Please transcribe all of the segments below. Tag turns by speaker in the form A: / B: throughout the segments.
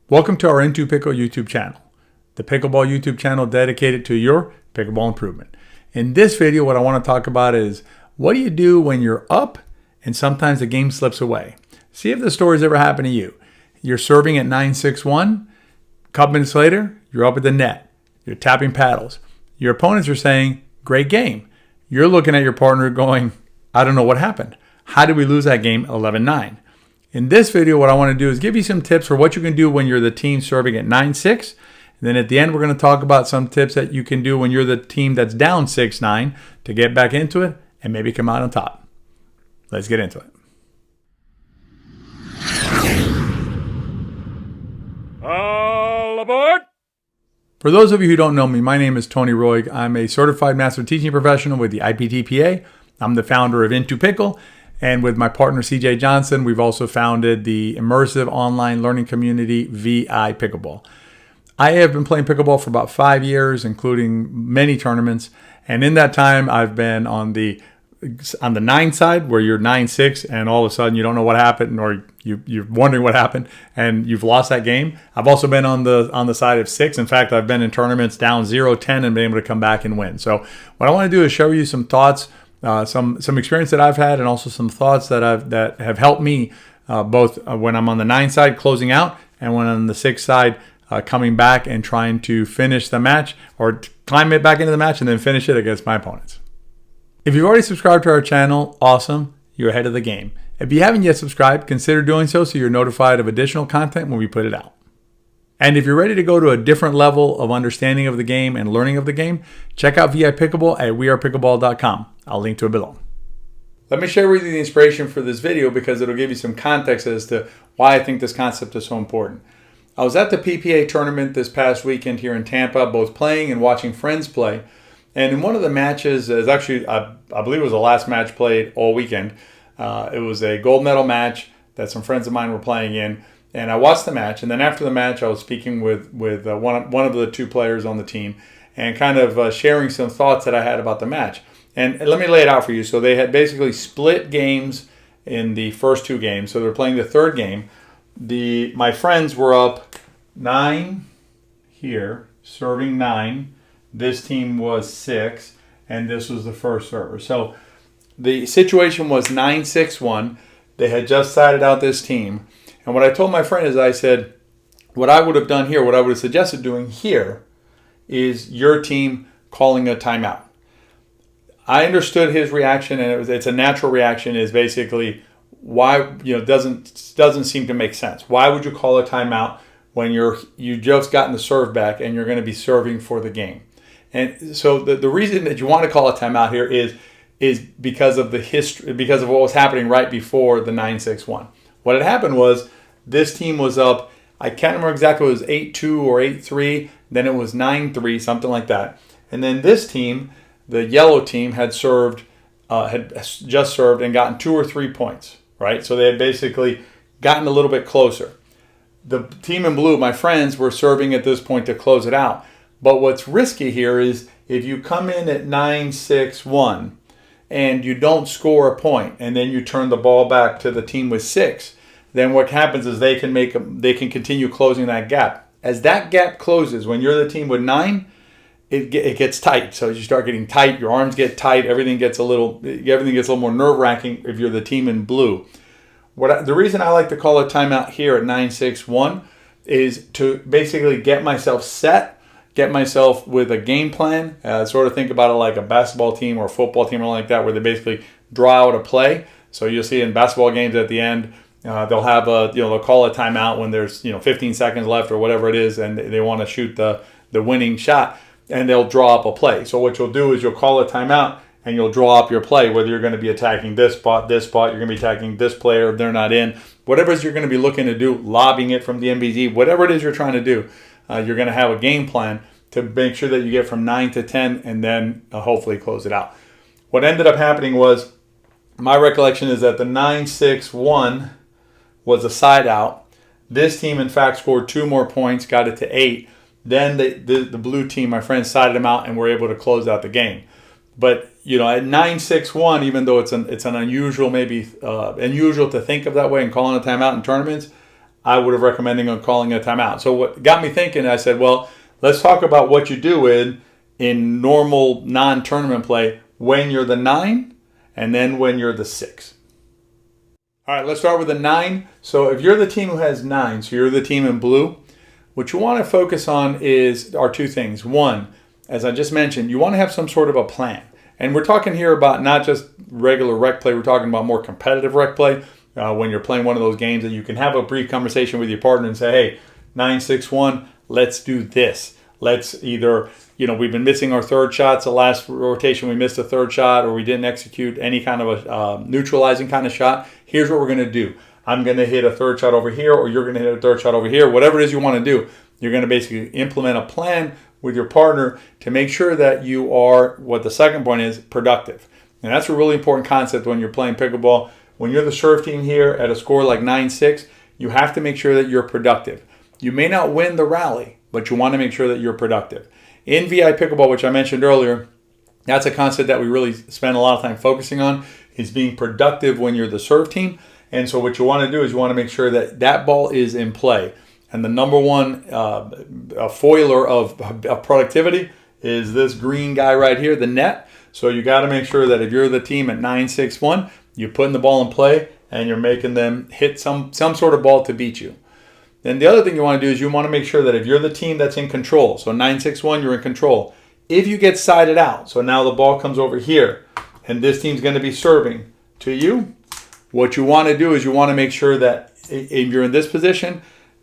A: Welcome to our Into Pickle YouTube channel, the Pickleball YouTube channel dedicated to your pickleball improvement. In this video, what I want to talk about is what do you do when you're up and sometimes the game slips away? See if the story's ever happened to you. You're serving at 9-6-1, a couple minutes later, you're up at the net, you're tapping paddles. Your opponents are saying, great game. You're looking at your partner going, I don't know what happened. How did we lose that game 11-9? In this video, what I want to do is give you some tips for what you can do when you're the team serving at 9-6. And then at the end, we're going to talk about some tips that you can do when you're the team that's down 6-9 to get back into it and maybe come out on top. Let's get into it.
B: All aboard!
A: For those of you who don't know me, my name is Tony Roig. I'm a certified master teaching professional with the IPTPA. I'm the founder of Into Pickle. And with my partner, CJ Johnson, we've also founded the immersive online learning community, VI Pickleball. I have been playing pickleball for about 5 years, including many tournaments. And in that time, I've been on the 9 side, where you're 9-6, and all of a sudden you don't know what happened, or you're wondering what happened, and you've lost that game. I've also been on the side of 6. In fact, I've been in tournaments down 0-10 and been able to come back and win. So what I want to do is show you some thoughts, some experience that I've had, and also some thoughts that have helped me both when I'm on the 9 side closing out, and when I'm on the 6 side coming back and trying to finish the match, or climb it back into the match and then finish it against my opponents. If you've already subscribed to our channel, awesome, you're ahead of the game. If you haven't yet subscribed, consider doing so you're notified of additional content when we put it out. And if you're ready to go to a different level of understanding of the game and learning of the game, check out VI Pickleball at wearepickleball.com. I'll link to it below. Let me share with you the inspiration for this video because it'll give you some context as to why I think this concept is so important. I was at the PPA tournament this past weekend here in Tampa, both playing and watching friends play. And in one of the matches, is actually, I believe it was the last match played all weekend. It was a gold medal match that some friends of mine were playing in. And I watched the match, and then after the match, I was speaking with one of the 2 players on the team and kind of sharing some thoughts that I had about the match. And let me lay it out for you. So they had basically split games in the first 2 games. So they're playing the 3rd game. My friends were up 9 here, serving 9. This team was 6, and this was the first server. So the situation was 9-6-1. They had just sided out this team. And what I told my friend is I said, what I would have done here, what I would have suggested doing here is your team calling a timeout. I understood his reaction, and it's a natural reaction, is basically why, doesn't seem to make sense. Why would you call a timeout when you just gotten the serve back and you're going to be serving for the game? And so the reason that you want to call a timeout here is because of the history, because of what was happening right before the 9-6-1. What had happened was this team was up, I can't remember exactly, it was 8-2 or 8-3, then it was 9-3, something like that. And then this team, the yellow team, had just served and gotten 2 or 3 points, right? So they had basically gotten a little bit closer. The team in blue, my friends, were serving at this point to close it out. But what's risky here is if you come in at 9-6-1 and you don't score a point, and then you turn the ball back to the team with 6, then what happens is they can continue closing that gap. As that gap closes, when you're the team with 9, it gets tight. So as you start getting tight, your arms get tight, everything gets a little more nerve-wracking if you're the team in blue. The reason I like to call a timeout here at 9-6-1 is to basically get myself set, get myself with a game plan. Sort of think about it like a basketball team or a football team or like that, where they basically draw out a play. So you'll see in basketball games at the end, they'll have they'll call a timeout when there's 15 seconds left or whatever it is, and they want to shoot the winning shot, and they'll draw up a play. So what you'll do is you'll call a timeout and you'll draw up your play, whether you're going to be attacking this spot, you're going to be attacking this player if they're not in, whatever it is you're going to be looking to do, lobbing it from the MBZ, whatever it is you're trying to do, you're going to have a game plan to make sure that you get from 9 to 10 and then hopefully close it out. What ended up happening was, my recollection is that the 9-6-1 was a side out. This team, in fact, scored 2 more points, got it to 8. Then the blue team, my friends, sided them out and were able to close out the game. But at 9-6-1, even though it's an unusual, maybe unusual to think of that way and calling a timeout in tournaments, I would have recommended on calling a timeout. So what got me thinking, I said, well, let's talk about what you do in normal non-tournament play when you're the 9 and then when you're the 6. All right, let's start with the 9. So if you're the team who has 9, so you're the team in blue, what you want to focus on are two things. One, as I just mentioned, you want to have some sort of a plan. And we're talking here about not just regular rec play, we're talking about more competitive rec play. When you're playing one of those games that you can have a brief conversation with your partner and say, hey, 9-6-1, let's do this. Let's either, we've been missing our third shots. The last rotation we missed a third shot, or we didn't execute any kind of a neutralizing kind of shot. Here's what we're going to do. I'm going to hit a third shot over here, or you're going to hit a third shot over here. Whatever it is you want to do, you're going to basically implement a plan with your partner to make sure that you are, what the second point is, productive. And that's a really important concept when you're playing pickleball. When you're the serve team here at a score like 9-6, you have to make sure that you're productive. You may not win the rally, but you want to make sure that you're productive. In VI Pickleball, which I mentioned earlier, that's a concept that we really spend a lot of time focusing on, is being productive when you're the serve team. And so what you want to do is you want to make sure that that ball is in play. And the number one foiler of productivity is this green guy right here, the net. So you got to make sure that if you're the team at 9-6-1, you're putting the ball in play and you're making them hit some sort of ball to beat you. Then the other thing you want to do is you want to make sure that if you're the team that's in control, so 9-6-1, you're in control. If you get sided out, so now the ball comes over here and this team's going to be serving to you, what you want to do is you want to make sure that if you're in this position,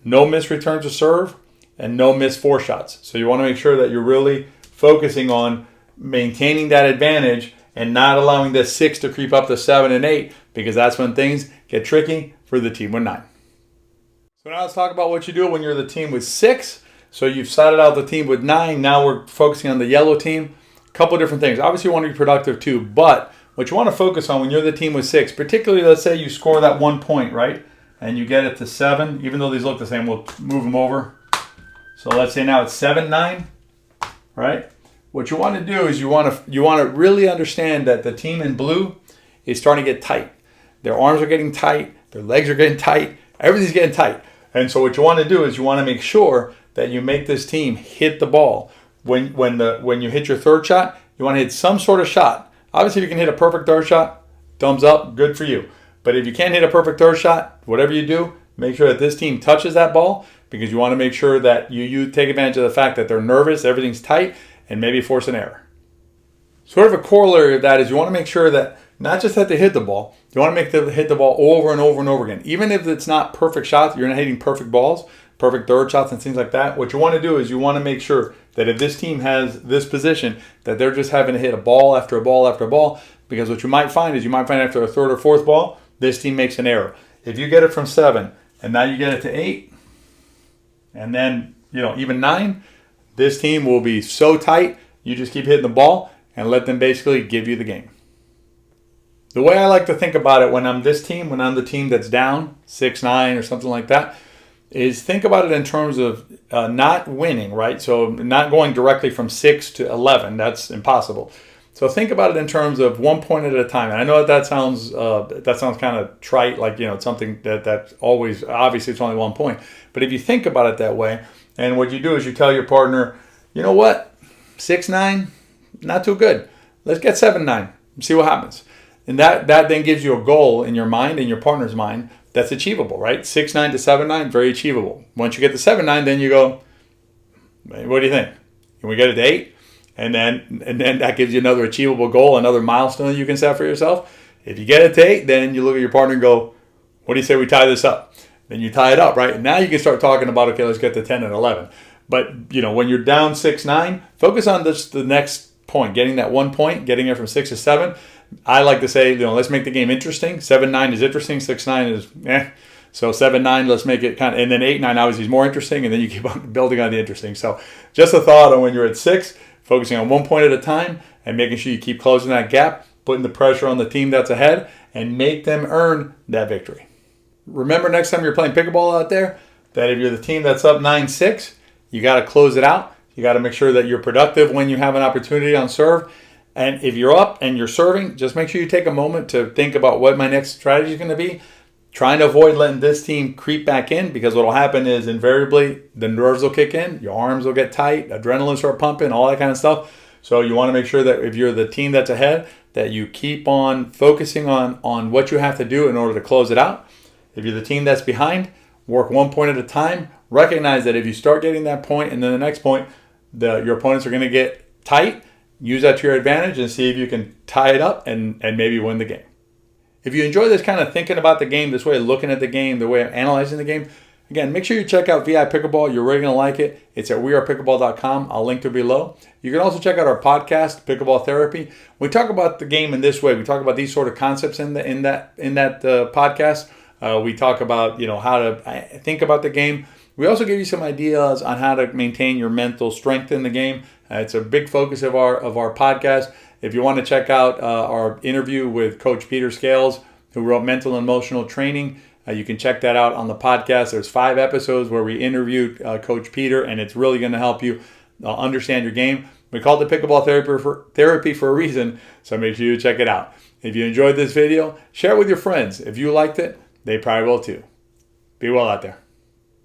A: no missed returns to serve and no missed four shots. So you want to make sure that you're really focusing on maintaining that advantage and not allowing the 6 to creep up to 7 and 8, because that's when things get tricky for the team with 9. So now let's talk about what you do when you're the team with 6. So you've sided out the team with 9. Now we're focusing on the yellow team. A couple of different things. Obviously you want to be productive too, but what you want to focus on when you're the team with 6, particularly let's say you score that 1 point, right? And you get it to 7, even though these look the same, we'll move them over. So let's say now it's 7-9, right? What you want to do is you want to really understand that the team in blue is starting to get tight. Their arms are getting tight, their legs are getting tight, everything's getting tight. And so what you want to do is you want to make sure that you make this team hit the ball. When you hit your third shot, you want to hit some sort of shot. Obviously, if you can hit a perfect third shot, thumbs up, good for you. But if you can't hit a perfect third shot, whatever you do, make sure that this team touches that ball, because you want to make sure that you take advantage of the fact that they're nervous, everything's tight, and maybe force an error. Sort of a corollary of that is you want to make sure that not just that they hit the ball, you want to make them hit the ball over and over and over again. Even if it's not perfect shots, you're not hitting perfect balls, perfect third shots and things like that. What you want to do is you want to make sure that if this team has this position, that they're just having to hit a ball after a ball after a ball, because what you might find is after a third or fourth ball, this team makes an error. If you get it from 7 and now you get it to 8 and then even 9, this team will be so tight, you just keep hitting the ball and let them basically give you the game. The way I like to think about it when I'm the team that's down 6-9 or something like that, is think about it in terms of not winning, right? So not going directly from 6 to 11, that's impossible. So think about it in terms of 1 point at a time. And I know that sounds kind of trite, like it's something that always, obviously it's only 1 point. But if you think about it that way, and what you do is you tell your partner, you know what, 6-9, not too good. Let's get 7-9 and see what happens. And that then gives you a goal in your mind, in your partner's mind, that's achievable, right? 6-9 to 7-9, very achievable. Once you get to 7-9, then you go, what do you think? Can we get it to 8? And then that gives you another achievable goal, another milestone that you can set for yourself. If you get it to 8, then you look at your partner and go, what do you say we tie this up? Then you tie it up, right? And now you can start talking about, okay, let's get to 10 and 11. But, when you're down 6-9, focus on the next point, getting that 1 point, getting it from 6 to 7. I like to say, let's make the game interesting. 7-9 is interesting. 6-9 is So 7-9, let's make it kind of, and then 8-9 obviously is more interesting, and then you keep on building on the interesting. So just a thought on when you're at 6, focusing on 1 point at a time and making sure you keep closing that gap, putting the pressure on the team that's ahead, and make them earn that victory. Remember, next time you're playing pickleball out there, that if you're the team that's up 9-6, you got to close it out. You got to make sure that you're productive when you have an opportunity on serve. And if you're up and you're serving, just make sure you take a moment to think about what my next strategy is going to be. trying to avoid letting this team creep back in, because what will happen is invariably the nerves will kick in, your arms will get tight, adrenaline start pumping, all that kind of stuff. So you want to make sure that if you're the team that's ahead, that you keep on focusing on what you have to do in order to close it out. If you're the team that's behind, work 1 point at a time. Recognize that if you start getting that point and then the next point, your opponents are going to get tight. Use that to your advantage and see if you can tie it up and maybe win the game. If you enjoy this kind of thinking about the game, this way of looking at the game, the way of analyzing the game, again, make sure you check out VI Pickleball. You're really going to like it. It's at wearepickleball.com. I'll link to it below. You can also check out our podcast, Pickleball Therapy. We talk about the game in this way. We talk about these sort of concepts in that podcast. We talk about how to think about the game. We also give you some ideas on how to maintain your mental strength in the game. It's a big focus of our podcast. If you want to check out our interview with Coach Peter Scales, who wrote Mental and Emotional Training, you can check that out on the podcast. There's 5 episodes where we interviewed Coach Peter, and it's really going to help you understand your game. We call it the Pickleball Therapy for a reason, so make sure you check it out. If you enjoyed this video, share it with your friends. If you liked it, they probably will too. Be well out there.